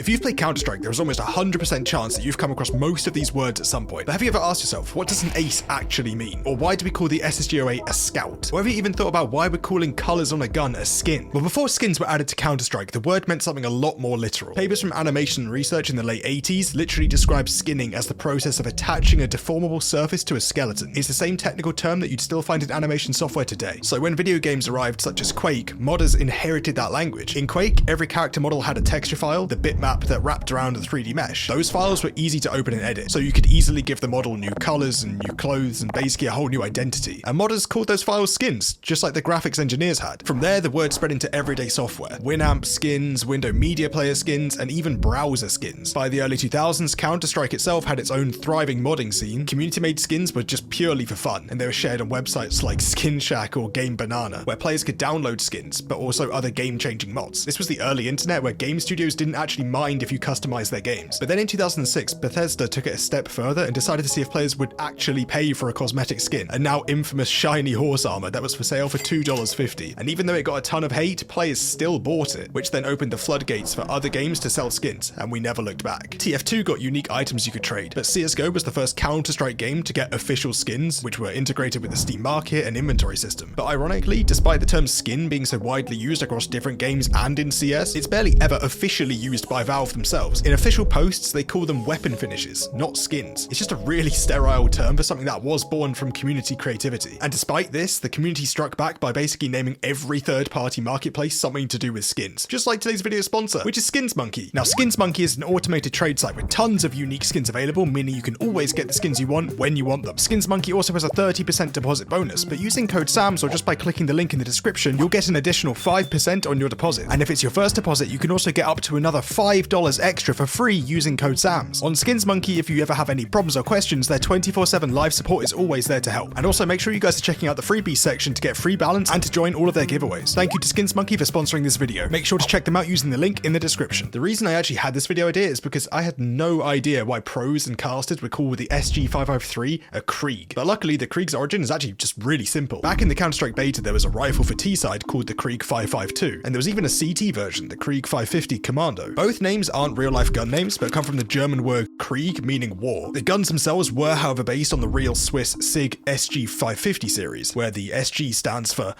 If you've played Counter-Strike, there is almost 100% chance that you've come across most of these words at some point. But have you ever asked yourself, what does an ace actually mean? Or why do we call the SSG-08 a scout? Or have you even thought about why we're calling colors on a gun a skin? Well, before skins were added to Counter-Strike, the word meant something a lot more literal. Papers from animation and research in the late 80s literally described skinning as the process of attaching a deformable surface to a skeleton. It's the same technical term that you'd still find in animation software today. So when video games arrived, such as Quake, modders inherited that language. In Quake, every character model had a texture file, the bitmap that wrapped around the 3D mesh. Those files were easy to open and edit, so you could easily give the model new colors and new clothes and basically a whole new identity. And modders called those files skins, just like the graphics engineers had. From there, the word spread into everyday software. Winamp skins, Windows Media Player skins, and even browser skins. By the early 2000s, Counter-Strike itself had its own thriving modding scene. Community-made skins were just purely for fun, and they were shared on websites like Skin Shack or Game Banana, where players could download skins, but also other game-changing mods. This was the early internet where game studios didn't actually mind if you customized their games. But then in 2006, Bethesda took it a step further and decided to see if players would actually pay for a cosmetic skin, a now infamous shiny horse armor that was for sale for $2.50. And even though it got a ton of hate, players still bought it, which then opened the floodgates for other games to sell skins, and we never looked back. TF2 got unique items you could trade, but CSGO was the first Counter-Strike game to get official skins, which were integrated with the Steam market and inventory system. But ironically, despite the term skin being so widely used across different games and in CS, it's barely ever officially used by Valve themselves. In official posts, they call them weapon finishes, not skins. It's just a really sterile term for something that was born from community creativity. And despite this, the community struck back by basically naming every third-party marketplace something to do with skins. Just like today's video sponsor, which is Skins Monkey. Now, Skins Monkey is an automated trade site with tons of unique skins available, meaning you can always get the skins you want when you want them. Skins Monkey also has a 30% deposit bonus, but using code SAMS or just by clicking the link in the description, you'll get an additional 5% on your deposit. And if it's your first deposit, you can also get up to another $5 extra for free using code SAMS. On Skins Monkey, if you ever have any problems or questions, their 24/7 live support is always there to help. And also make sure you guys are checking out the freebies section to get free balance and to join all of their giveaways. Thank you to Skins Monkey for sponsoring this video. Make sure to check them out using the link in the description. The reason I actually had this video idea is because I had no idea why pros and casters would call the SG-553 a KRIEG. But luckily, the KRIEG's origin is actually just really simple. Back in the Counter-Strike beta, there was a rifle for T-side called the KRIEG 552, and there was even a CT version, the KRIEG 550 Commando. Both names aren't real-life gun names, but come from the German word Krieg, meaning war. The guns themselves were, however, based on the real Swiss SIG SG-550 series, where the SG stands for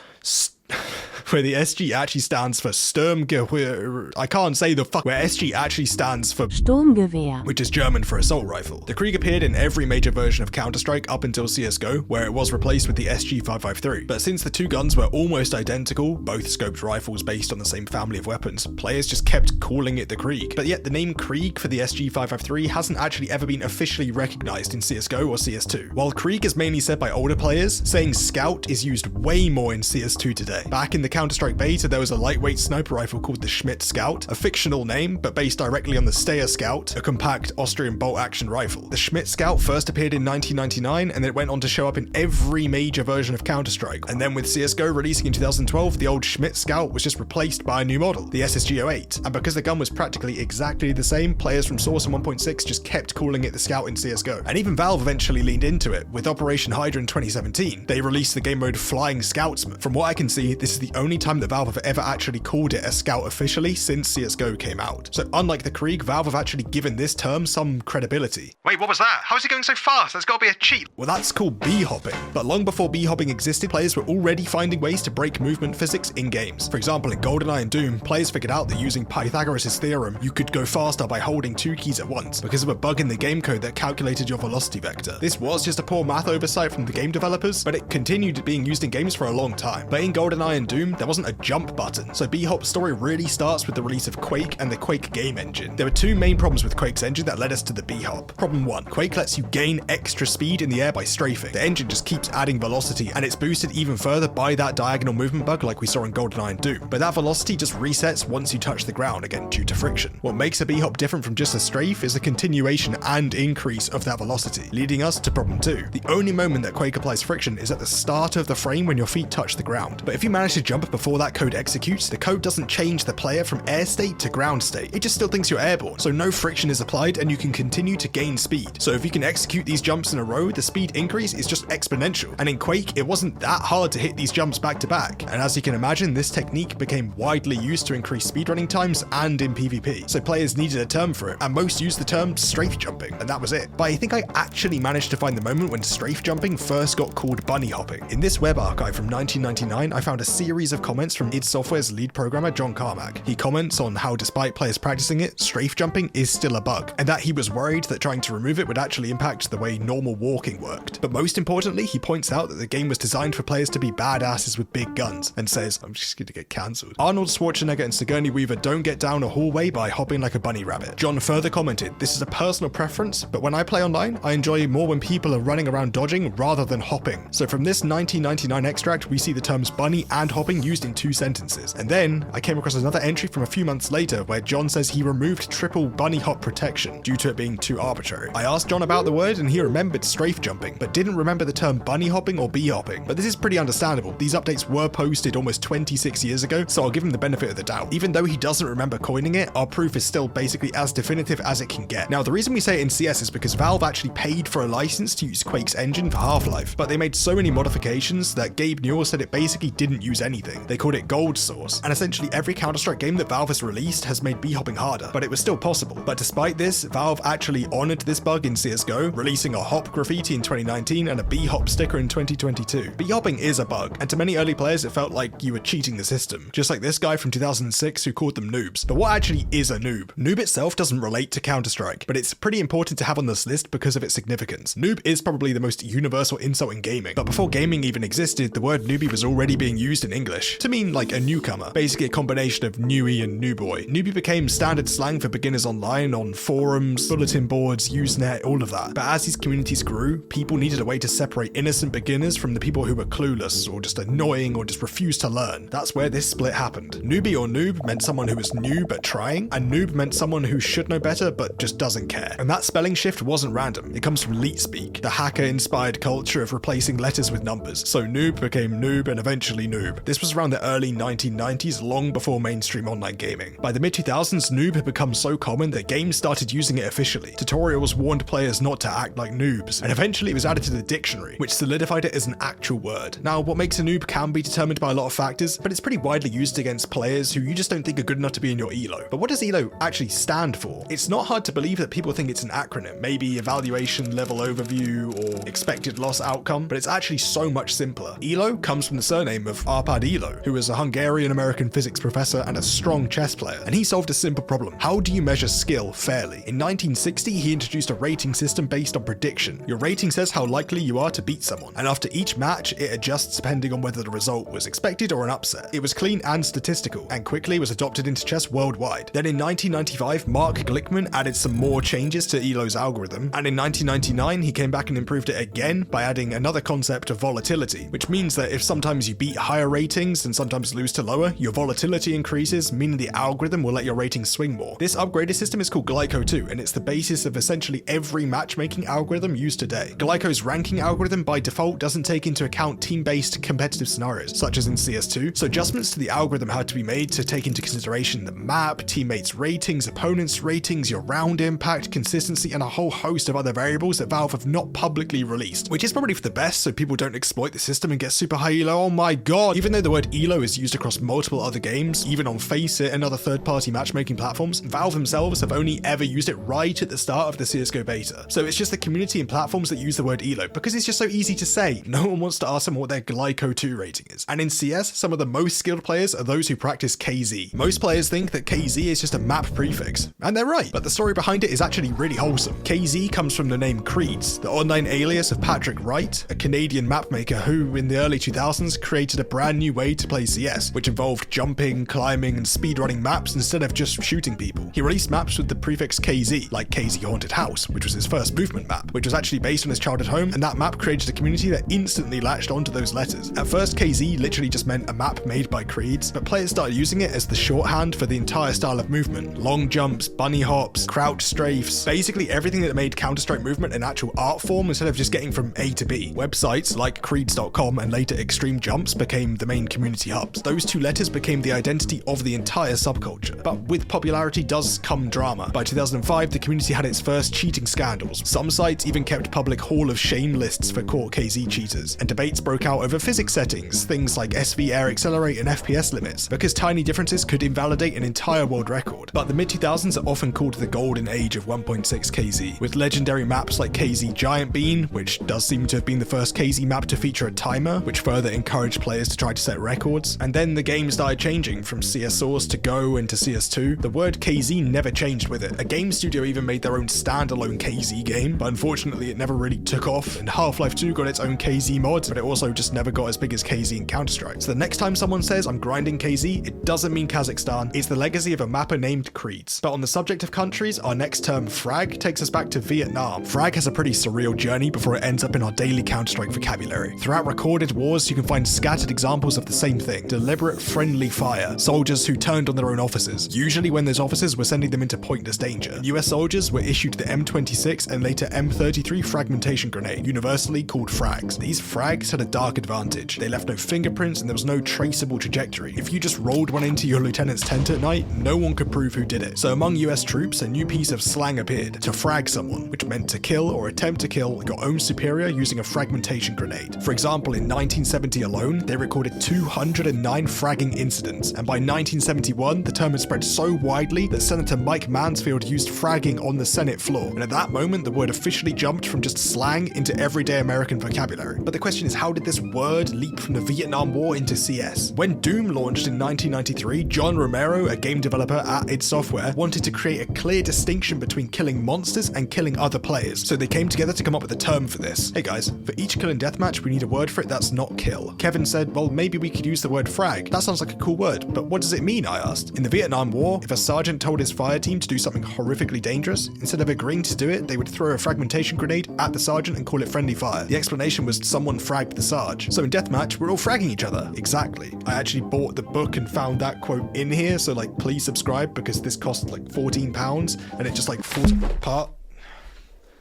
where SG actually stands for Sturmgewehr. I can't say the fuck. Where SG actually stands for Sturmgewehr, which is German for assault rifle. The KRIEG appeared in every major version of Counter-Strike up until CSGO, where it was replaced with the SG-553. But since the two guns were almost identical, both scoped rifles based on the same family of weapons, players just kept calling it the KRIEG. But yet the name KRIEG for the SG-553 hasn't actually ever been officially recognized in CSGO or CS2. While KRIEG is mainly said by older players, saying Scout is used way more in CS2 today. Back in the Counter-Strike beta, there was a lightweight sniper rifle called the Schmidt Scout, a fictional name, but based directly on the Steyr Scout, a compact Austrian bolt-action rifle. The Schmidt Scout first appeared in 1999, and it went on to show up in every major version of Counter-Strike. And then with CSGO releasing in 2012, the old Schmidt Scout was just replaced by a new model, the SSG-08. And because the gun was practically exactly the same, players from Source and 1.6 just kept calling it the Scout in CSGO. And even Valve eventually leaned into it. With Operation Hydra in 2017, they released the game mode Flying Scoutsman. From what I can see, this is the only time that Valve have ever actually called it a Scout officially since CSGO came out. So unlike the KRIEG, Valve have actually given this term some credibility. Wait, what was that? How is he going so fast? There's got to be a cheat. Well, that's called B-hopping. But long before B-hopping existed, players were already finding ways to break movement physics in games. For example, in GoldenEye and Doom, players figured out that using Pythagoras' theorem, you could go faster by holding two keys at once because of a bug in the game code that calculated your velocity vector. This was just a poor math oversight from the game developers, but it continued being used in games for a long time. But in GoldenEye and Doom, there wasn't a jump button, so B-Hop's story really starts with the release of Quake and the Quake game engine. There were two main problems with Quake's engine that led us to the B-Hop. Problem 1, Quake lets you gain extra speed in the air by strafing. The engine just keeps adding velocity, and it's boosted even further by that diagonal movement bug like we saw in GoldenEye and Doom. But that velocity just resets once you touch the ground, again due to friction. What makes a B-Hop different from just a strafe is the continuation and increase of that velocity, leading us to problem 2. The only moment that Quake applies friction is at the start of the frame when your feet touch the ground. But if you manage to jump before that code executes, the code doesn't change the player from air state to ground state. It just still thinks you're airborne, so no friction is applied and you can continue to gain speed. So if you can execute these jumps in a row, the speed increase is just exponential. And in Quake, it wasn't that hard to hit these jumps back to back. And as you can imagine, this technique became widely used to increase speedrunning times and in PvP. So players needed a term for it, and most used the term strafe jumping, and that was it. But I think I actually managed to find the moment when strafe jumping first got called bunny hopping. In this web archive from 1999, I found a series of comments from id Software's lead programmer John Carmack. He comments on how despite players practicing it, strafe jumping is still a bug, and that he was worried that trying to remove it would actually impact the way normal walking worked. But most importantly, he points out that the game was designed for players to be badasses with big guns, and says, I'm just gonna get cancelled. Arnold Schwarzenegger and Sigourney Weaver don't get down a hallway by hopping like a bunny rabbit. John further commented, this is a personal preference, but when I play online, I enjoy more when people are running around dodging rather than hopping. So from this 1999 extract, we see the terms bunny and hopping used in 2 sentences. And then I came across another entry from a few months later where John says he removed triple bunny hop protection due to it being too arbitrary. I asked John about the word and he remembered strafe jumping, but didn't remember the term bunny hopping or bee hopping. But this is pretty understandable. These updates were posted almost 26 years ago, so I'll give him the benefit of the doubt. Even though he doesn't remember coining it, our proof is still basically as definitive as it can get. Now, the reason we say it in CS is because Valve actually paid for a license to use Quake's engine for Half-Life, but they made so many modifications that Gabe Newell said it basically didn't use anything. They called it Gold Source, and essentially every Counter-Strike game that Valve has released has made bee-hopping harder, but it was still possible. But despite this, Valve actually honored this bug in CSGO, releasing a hop graffiti in 2019 and a bee-hop sticker in 2022. Bee-hopping is a bug, and to many early players it felt like you were cheating the system, just like this guy from 2006 who called them noobs. But what actually is a noob? Noob itself doesn't relate to Counter-Strike, but it's pretty important to have on this list because of its significance. Noob is probably the most universal insult in gaming, but before gaming even existed, the word newbie was already being used in English to mean like a newcomer, basically a combination of newie and new boy. Newbie became standard slang for beginners online, on forums, bulletin boards, Usenet, all of that. But as these communities grew, people needed a way to separate innocent beginners from the people who were clueless or just annoying or just refused to learn. That's where this split happened. Newbie or noob meant someone who was new but trying, and noob meant someone who should know better but just doesn't care. And that spelling shift wasn't random. It comes from leet speak, the hacker-inspired culture of replacing letters with numbers. So noob became noob and eventually noob. This was around the early 1990s, long before mainstream online gaming. By the mid-2000s, noob had become so common that games started using it officially. Tutorials warned players not to act like noobs, and eventually it was added to the dictionary, which solidified it as an actual word. Now, what makes a noob can be determined by a lot of factors, but it's pretty widely used against players who you just don't think are good enough to be in your ELO. But what does ELO actually stand for? It's not hard to believe that people think it's an acronym, maybe evaluation level overview or expected loss outcome, but it's actually so much simpler. ELO comes from the surname of Arpad Elo, who was a Hungarian-American physics professor and a strong chess player, and he solved a simple problem. How do you measure skill fairly? In 1960, he introduced a rating system based on prediction. Your rating says how likely you are to beat someone, and after each match, it adjusts depending on whether the result was expected or an upset. It was clean and statistical, and quickly was adopted into chess worldwide. Then in 1995, Mark Glickman added some more changes to ELO's algorithm, and in 1999, he came back and improved it again by adding another concept of volatility, which means that if sometimes you beat higher ratings and sometimes lose to lower, your volatility increases, meaning the algorithm will let your ratings swing more. This upgraded system is called Glyco 2, and it's the basis of essentially every matchmaking algorithm used today. Glyco's ranking algorithm by default doesn't take into account team-based competitive scenarios, such as in CS2, so adjustments to the algorithm had to be made to take into consideration the map, teammates' ratings, opponents' ratings, your round impact, consistency, and a whole host of other variables that Valve have not publicly released, which is probably for the best so people don't exploit the system and get super high elo. Oh my god! Even though the word elo is used across multiple other games, even on Faceit and other third-party matchmaking platforms, Valve themselves have only ever used it right at the start of the CSGO beta. So it's just the community and platforms that use the word elo, because it's just so easy to say. No one wants to ask them what their Glyco 2 rating is. And in CS, some of the most skilled players are those who practice KZ. Most players think that KZ is just a map prefix, and they're right, but the story behind it is actually really wholesome. KZ comes from the name Creeds, the online alias of Patrick Wright, a Canadian mapmaker who, in the early 2000s, created a brand new way to play CS, which involved jumping, climbing, and speedrunning maps instead of just shooting people. He released maps with the prefix KZ, like KZ Haunted House, which was his first movement map, which was actually based on his childhood home, and that map created a community that instantly latched onto those letters. At first, KZ literally just meant a map made by Creeds, but players started using it as the shorthand for the entire style of movement. Long jumps, bunny hops, crouch strafes, basically everything that made Counter-Strike movement an actual art form instead of just getting from A to B. Websites like Creeds.com and later Extreme Jumps became the main community hubs. Those two letters became the identity of the entire subculture. But with popularity does come drama. By 2005, the community had its first cheating scandals. Some sites even kept public Hall of Shame lists for caught KZ cheaters, and debates broke out over physics settings, things like SV air accelerate and FPS limits, because tiny differences could invalidate an entire world record. But the mid-2000s are often called the golden age of 1.6 KZ, with legendary maps like KZ Giant Bean, which does seem to have been the first KZ map to feature a timer, which further encouraged players to try to set records. And then the game started changing from CS Source to Go into CS2. The word KZ never changed with it. A game studio even made their own standalone KZ game, but unfortunately it never really took off, and Half-Life 2 got its own KZ mod, but it also just never got as big as KZ in Counter-Strike. So the next time someone says I'm grinding KZ, it doesn't mean Kazakhstan, it's the legacy of a mapper named KRIEG. But on the subject of countries, our next term, FRAG, takes us back to Vietnam. FRAG has a pretty surreal journey before it ends up in our daily Counter-Strike vocabulary. Throughout recorded wars, you can find scattered examples of the same thing: deliberate friendly fire, soldiers who turned on their own officers, usually when those officers were sending them into pointless danger. US soldiers were issued the M26 and later M33 fragmentation grenade, universally called frags. These frags had a dark advantage. They left no fingerprints and there was no traceable trajectory. If you just rolled one into your lieutenant's tent at night, no one could prove who did it. So among US troops, a new piece of slang appeared: to frag someone, which meant to kill or attempt to kill your own superior using a fragmentation grenade. For example, in 1970 alone, they recorded 209 fragging incidents, and by 1971, the term had spread so widely that Senator Mike Mansfield used fragging on the Senate floor, and at that moment, the word officially jumped from just slang into everyday American vocabulary. But the question is, how did this word leap from the Vietnam War into CS? When Doom launched in 1993, John Romero, a game developer at id Software, wanted to create a clear distinction between killing monsters and killing other players, so they came together to come up with a term for this. Hey guys, for each kill and deathmatch, we need a word for it that's not kill. Kevin said, well, maybe we could use the word frag. That sounds like a cool word, but what does it mean, I asked. In the Vietnam War, if a sergeant told his fire team to do something horrifically dangerous, instead of agreeing to do it, they would throw a fragmentation grenade at the sergeant and call it friendly fire. The explanation was someone fragged the sarge. So in deathmatch, we're all fragging each other. Exactly. I actually bought the book and found that quote in here, so like please subscribe because this cost like £14 and it just like falls apart.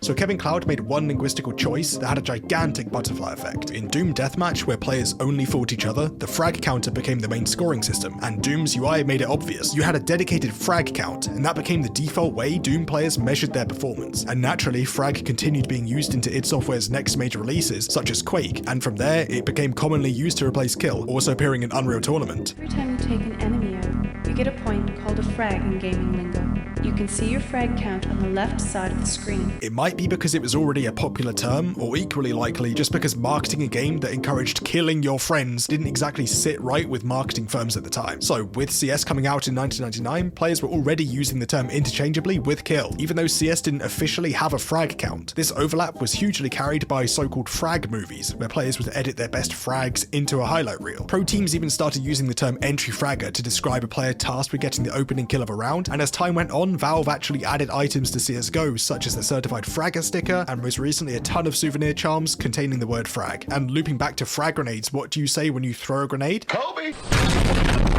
So Kevin Cloud made one linguistical choice that had a gigantic butterfly effect. In Doom Deathmatch, where players only fought each other, the frag counter became the main scoring system, and Doom's UI made it obvious. You had a dedicated frag count, and that became the default way Doom players measured their performance. And naturally, frag continued being used into id Software's next major releases, such as Quake, and from there, it became commonly used to replace kill, also appearing in Unreal Tournament. Every time you take an enemy out, you get a point called a frag in gaming lingo. You can see your frag count on the left side of the screen. It might be because it was already a popular term, or equally likely just because marketing a game that encouraged killing your friends didn't exactly sit right with marketing firms at the time. So with CS coming out in 1999, players were already using the term interchangeably with kill, even though CS didn't officially have a frag count. This overlap was hugely carried by so-called frag movies, where players would edit their best frags into a highlight reel. Pro teams even started using the term entry fragger to describe a player tasked with getting the opening kill of a round, and as time went on, Valve actually added items to CSGO, such as the certified fragger sticker, and most recently a ton of souvenir charms containing the word frag. And looping back to frag grenades, what do you say when you throw a grenade? Kobe!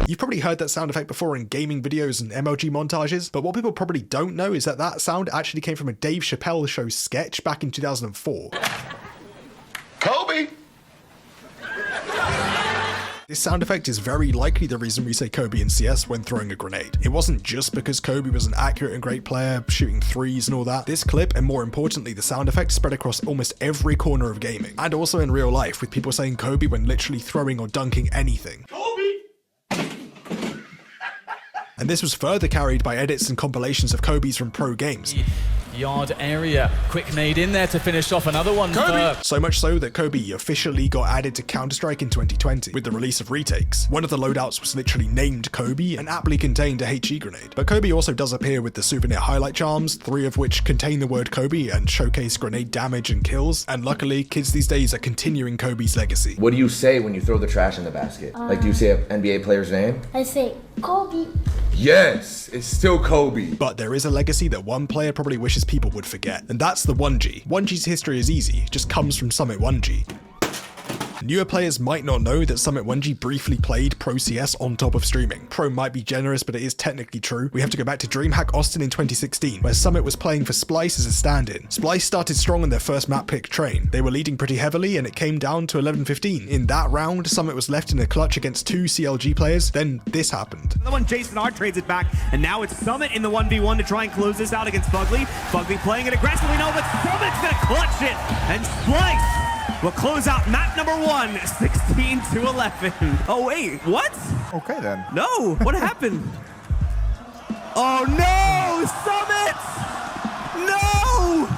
You've probably heard that sound effect before in gaming videos and MLG montages, but what people probably don't know is that that sound actually came from a Dave Chappelle show sketch back in 2004. Kobe! This sound effect is very likely the reason we say Kobe in CS when throwing a grenade. It wasn't just because Kobe was an accurate and great player, shooting threes and all that. This clip, and more importantly the sound effect, spread across almost every corner of gaming, and also in real life, with people saying Kobe when literally throwing or dunking anything. Kobe! And this was further carried by edits and compilations of Kobe's from pro games. Yard area, quick nade in there to finish off another one. Kobe! So much so that Kobe officially got added to Counter-Strike in 2020 with the release of retakes. One of the loadouts was literally named Kobe and aptly contained a HE grenade. But Kobe also does appear with the souvenir highlight charms, 3 of which contain the word Kobe and showcase grenade damage and kills. And luckily, kids these days are continuing Kobe's legacy. What do you say when you throw the trash in the basket? Like, do you say an NBA player's name? I say Kobe. Yes, it's still Kobe. But there is a legacy that one player probably wishes people would forget, and that's the 1G. 1G's history is easy, it just comes from Summit 1G. Newer players might not know that Summit 1G briefly played Pro CS on top of streaming. Pro might be generous, but it is technically true. We have to go back to DreamHack Austin in 2016, where Summit was playing for Splice as a stand-in. Splice started strong on their first map pick Train. They were leading pretty heavily, and it came down to 11-15. In that round, Summit was left in a clutch against 2 CLG players. Then this happened. The one Jason R trades it back, and now it's Summit in the 1v1 to try and close this out against Fugly. Fugly playing it aggressively, no, but Summit's gonna clutch it, and Splice will close out map number 1, 16-11. Oh wait, what? Okay then. No, what happened? Oh no, Summit! No!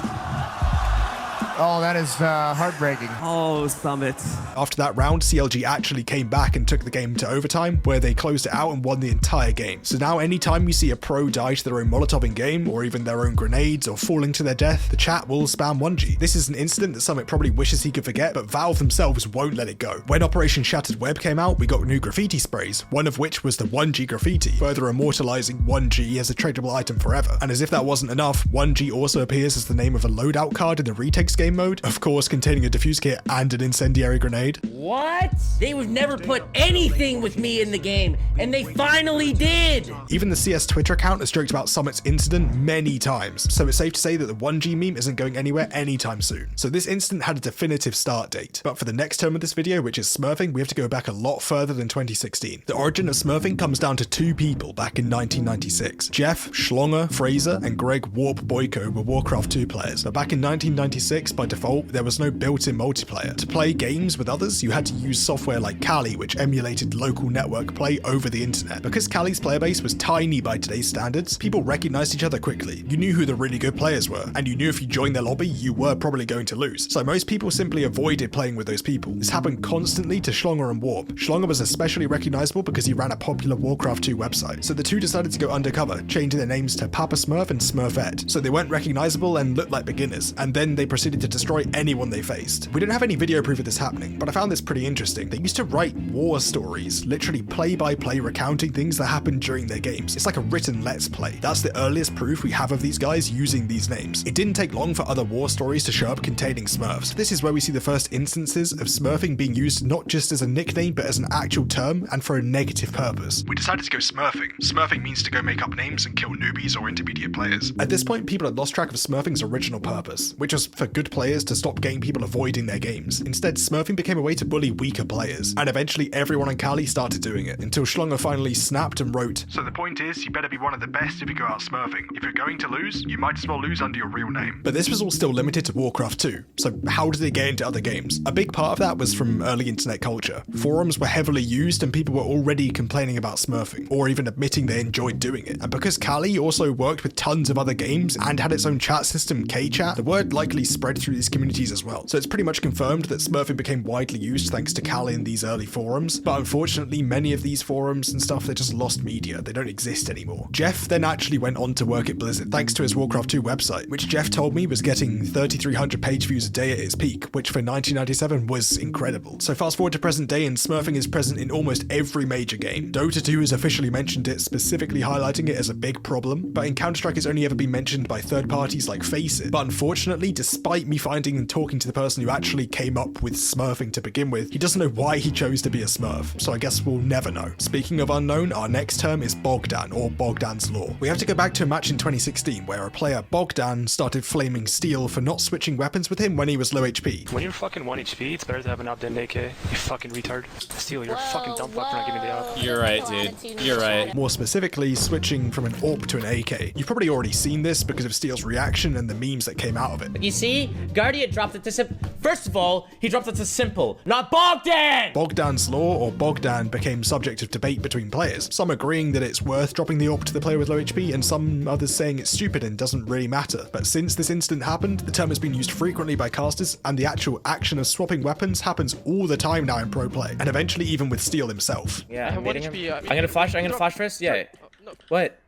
Oh, that is heartbreaking. Oh, Summit. After that round, CLG actually came back and took the game to overtime, where they closed it out and won the entire game. So now anytime you see a pro die to their own Molotov in game, or even their own grenades, or falling to their death, the chat will spam 1G. This is an incident that Summit probably wishes he could forget, but Valve themselves won't let it go. When Operation Shattered Web came out, we got new graffiti sprays, one of which was the 1G graffiti, further immortalizing 1G as a tradable item forever. And as if that wasn't enough, 1G also appears as the name of a loadout card in the retakes game mode, of course containing a defuse kit and an incendiary grenade. What? They would never put anything with me in the game, and they finally did! Even the CS Twitter account has joked about Summit's incident many times, so it's safe to say that the 1G meme isn't going anywhere anytime soon. So this incident had a definitive start date, but for the next term of this video, which is smurfing, we have to go back a lot further than 2016. The origin of smurfing comes down to 2 people back in 1996. Jeff, Schlonger, Fraser, and Greg Warp Boyko were Warcraft 2 players, but back in 1996, by default, there was no built-in multiplayer. To play games with others, you had to use software like Kali, which emulated local network play over the internet. Because Kali's player base was tiny by today's standards, people recognized each other quickly. You knew who the really good players were, and you knew if you joined their lobby, you were probably going to lose. So most people simply avoided playing with those people. This happened constantly to Schlonger and Warp. Schlonger was especially recognizable because he ran a popular Warcraft 2 website. So the two decided to go undercover, changing their names to Papa Smurf and Smurfette. So they weren't recognizable and looked like beginners, and then they proceeded to destroy anyone they faced. We don't have any video proof of this happening, but I found this pretty interesting. They used to write war stories, literally play-by-play recounting things that happened during their games. It's like a written let's play. That's the earliest proof we have of these guys using these names. It didn't take long for other war stories to show up containing Smurfs. This is where we see the first instances of smurfing being used not just as a nickname, but as an actual term and for a negative purpose. We decided to go smurfing. Smurfing means to go make up names and kill newbies or intermediate players. At this point, people had lost track of smurfing's original purpose, which was for good players to stop getting people avoiding their games. Instead, smurfing became a way to bully weaker players, and eventually everyone on Kali started doing it, until Schlonger finally snapped and wrote, So the point is, you better be one of the best if you go out smurfing. If you're going to lose, you might as well lose under your real name. But this was all still limited to Warcraft 2, so how did it get into other games? A big part of that was from early internet culture. Forums were heavily used and people were already complaining about smurfing, or even admitting they enjoyed doing it. And because Kali also worked with tons of other games and had its own chat system, K-Chat, the word likely spread through these communities as well. So it's pretty much confirmed that smurfing became widely used thanks to Kali in these early forums, but unfortunately many of these forums and stuff, they just lost media, they don't exist anymore. Jeff then actually went on to work at Blizzard thanks to his Warcraft 2 website, which Jeff told me was getting 3,300 page views a day at its peak, which for 1997 was incredible. So fast forward to present day and smurfing is present in almost every major game. Dota 2 has officially mentioned it, specifically highlighting it as a big problem, but in Counter-Strike it's only ever been mentioned by third parties like Faceit. But unfortunately, despite me finding and talking to the person who actually came up with smurfing to begin with, he doesn't know why he chose to be a smurf, so I guess we'll never know. Speaking of unknown, our next term is Bogdan, or Bogdan's Law. We have to go back to a match in 2016 where a player, Bogdan, started flaming Steel for not switching weapons with him when he was low HP. When you're fucking 1 HP, it's better to have an op than an AK. You fucking retard. Steel, you're a fucking dumb fuck for not giving me the op. You're right, dude. You're right. More specifically, switching from an AWP to an AK. You've probably already seen this because of Steel's reaction and the memes that came out of it. You see, Guardia dropped it to simple. First of all, he dropped it to simple, not Bogdan! Bogdan's Law, or Bogdan, became subject of debate between players, some agreeing that it's worth dropping the AWP to the player with low HP, and some others saying it's stupid and doesn't really matter. But since this incident happened, the term has been used frequently by casters, and the actual action of swapping weapons happens all the time now in pro play, and eventually even with Steel himself. Yeah, I'm gonna flash first? Yeah. What?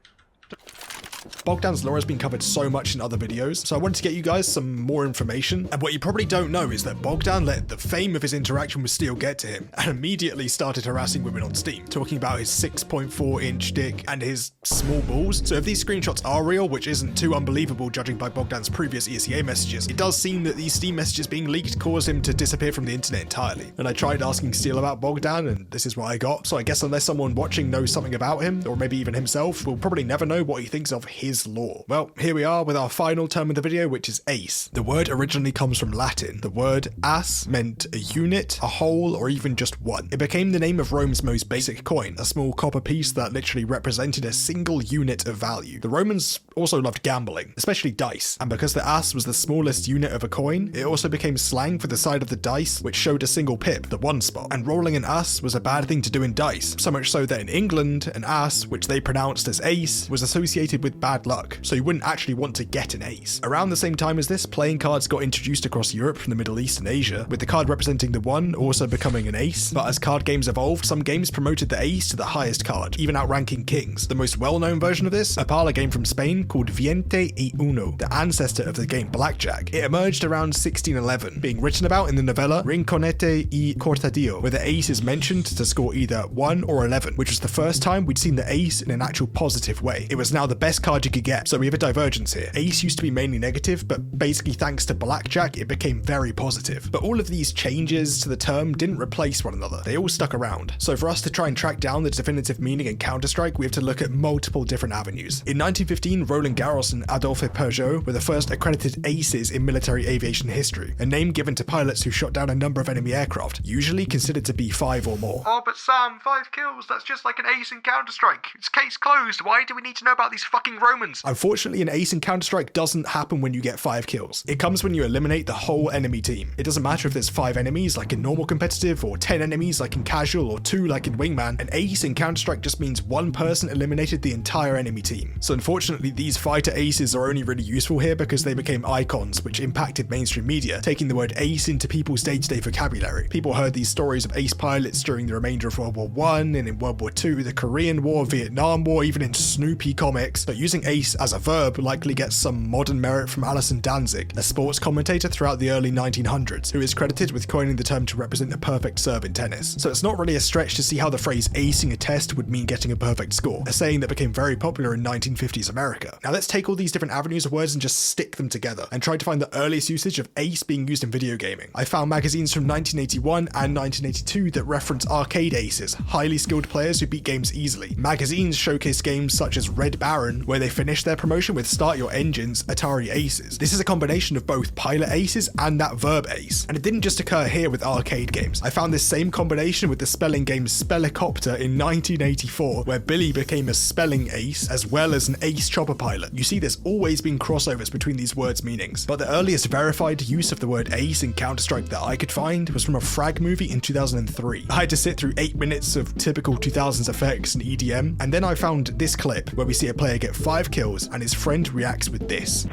itself. Bogdan's lore has been covered so much in other videos, so I wanted to get you guys some more information. And what you probably don't know is that Bogdan let the fame of his interaction with Steel get to him and immediately started harassing women on Steam, talking about his 6.4-inch dick and his small balls. So if these screenshots are real, which isn't too unbelievable judging by Bogdan's previous ESEA messages, it does seem that these Steam messages being leaked caused him to disappear from the internet entirely. And I tried asking Steel about Bogdan, and this is what I got. So I guess unless someone watching knows something about him, or maybe even himself, we'll probably never know what he thinks of his lore. Well, here we are with our final term of the video, which is ace. The word originally comes from Latin. The word as meant a unit, a whole, or even just one. It became the name of Rome's most basic coin, a small copper piece that literally represented a single unit of value. The Romans also loved gambling, especially dice, and because the as was the smallest unit of a coin, it also became slang for the side of the dice which showed a single pip, the one spot. And rolling an as was a bad thing to do in dice, so much so that in England, an as, which they pronounced as ace, was associated with bad luck, so you wouldn't actually want to get an ace. Around the same time as this, playing cards got introduced across Europe from the Middle East and Asia, with the card representing the one also becoming an ace. But as card games evolved, some games promoted the ace to the highest card, even outranking kings. The most well-known version of this, a parlor game from Spain called Veinte y Uno, the ancestor of the game blackjack. It emerged around 1611, being written about in the novella Rinconete y Cortadillo, where the ace is mentioned to score either 1 or 11, which was the first time we'd seen the ace in an actual positive way. It was now the best card you could get, so we have a divergence here. Ace used to be mainly negative, but basically thanks to blackjack, it became very positive. But all of these changes to the term didn't replace one another. They all stuck around. So for us to try and track down the definitive meaning in Counter-Strike, we have to look at multiple different avenues. In 1915, Roland Garros and Adolphe Peugeot were the first accredited aces in military aviation history, a name given to pilots who shot down a number of enemy aircraft, usually considered to be 5 or more. Oh, but Sam, 5 kills, that's just like an ace in Counter-Strike. It's case closed. Why do we need to know about these fucking Romans? Unfortunately, an ace in Counter-Strike doesn't happen when you get 5 kills. It comes when you eliminate the whole enemy team. It doesn't matter if there's 5 enemies like in normal competitive, or 10 enemies like in casual, or 2 like in wingman. An ace in Counter-Strike just means one person eliminated the entire enemy team. So unfortunately, these fighter aces are only really useful here because they became icons, which impacted mainstream media, taking the word ace into people's day-to-day vocabulary. People heard these stories of ace pilots during the remainder of World War I, and in World War II, the Korean War, Vietnam War, even in Snoopy comics. But using ace as a verb likely gets some modern merit from Alison Danzig, a sports commentator throughout the early 1900s, who is credited with coining the term to represent the perfect serve in tennis. So it's not really a stretch to see how the phrase acing a test would mean getting a perfect score, a saying that became very popular in 1950s America. Now let's take all these different avenues of words and just stick them together, and try to find the earliest usage of ace being used in video gaming. I found magazines from 1981 and 1982 that reference arcade aces, highly skilled players who beat games easily. Magazines showcase games such as Red Baron, where they finished their promotion with Start Your Engines Atari aces. This is a combination of both pilot aces and that verb ace, and it didn't just occur here with arcade games. I found this same combination with the spelling game Spellicopter in 1984, where Billy became a spelling ace as well as an ace chopper pilot. You see, there's always been crossovers between these words' meanings, but the earliest verified use of the word ace in Counter-Strike that I could find was from a FRAG movie in 2003. I had to sit through 8 minutes of typical 2000s effects and EDM, and then I found this clip where we see a player get 5 kills and his friend reacts with this.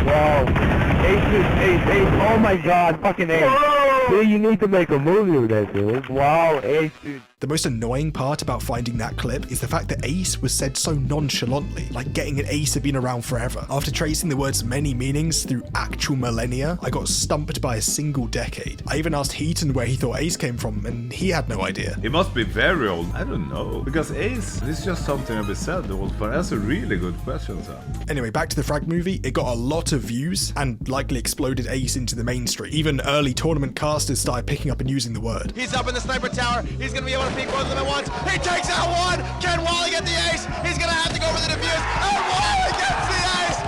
Wow. Ace. Oh my god, fucking ace. Dude, you need to make a movie with that, dude. Wow, ace, dude. The most annoying part about finding that clip is the fact that ace was said so nonchalantly, like getting an ace had been around forever. After tracing the word's many meanings through actual millennia, I got stumped by a single decade. I even asked Heaton where he thought ace came from, and he had no idea. It must be very old. I don't know. Because ace is just something I've said the whole time. That's a really good question, Sam. Anyway, back to the FRAG movie. It got a lot of views and likely exploded ace into the mainstream. Even early tournament casters started picking up and using the word. He's up in the sniper tower. He's going to be able to peek both of them at once. He takes out one. Can Wally get the ace? He's going to have to go for the defuse. And Wally gets the ace.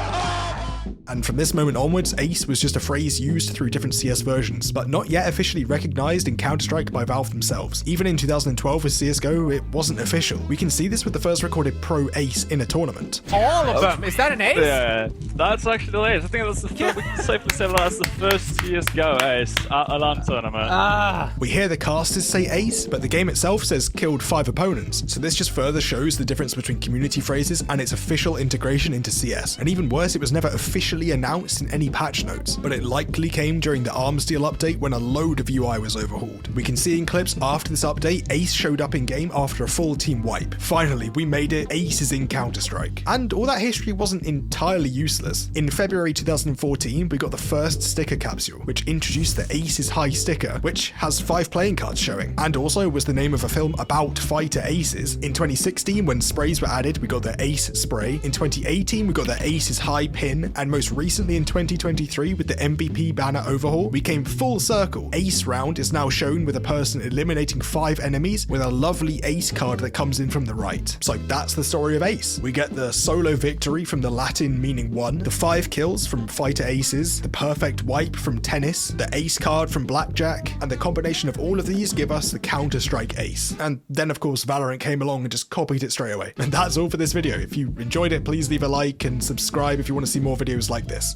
And from this moment onwards, ace was just a phrase used through different CS versions, but not yet officially recognized in Counter-Strike by Valve themselves. Even in 2012 with CSGO, it wasn't official. We can see this with the first recorded pro ace in a tournament. All of them? Is that an ace? Yeah, that's actually the ace. I think that's the first, we can safely say that's the first CSGO ace at a LAN tournament. We hear the casters say ace, but the game itself says killed 5 opponents, so this just further shows the difference between community phrases and its official integration into CS. And even worse, it was never officially officially announced in any patch notes, but it likely came during the arms deal update when a load of UI was overhauled. We can see in clips after this update, Ace showed up in game after a full team wipe. Finally, we made it, Ace is in Counter-Strike. And all that history wasn't entirely useless. In February 2014, we got the first sticker capsule, which introduced the Ace is High sticker, which has 5 playing cards showing, and also was the name of a film about fighter aces. In 2016, when sprays were added, we got the Ace spray. In 2018, we got the Ace is High pin, and most recently in 2023, with the MVP banner overhaul, we came full circle. Ace round is now shown with a person eliminating 5 enemies with a lovely Ace card that comes in from the right. So that's the story of Ace. We get the solo victory from the Latin meaning 1, the 5 kills from fighter aces, the perfect wipe from tennis, the Ace card from blackjack, and the combination of all of these give us the Counter-Strike Ace. And then of course Valorant came along and just copied it straight away. And that's all for this video. If you enjoyed it, please leave a like and subscribe if you want to see more videos like this.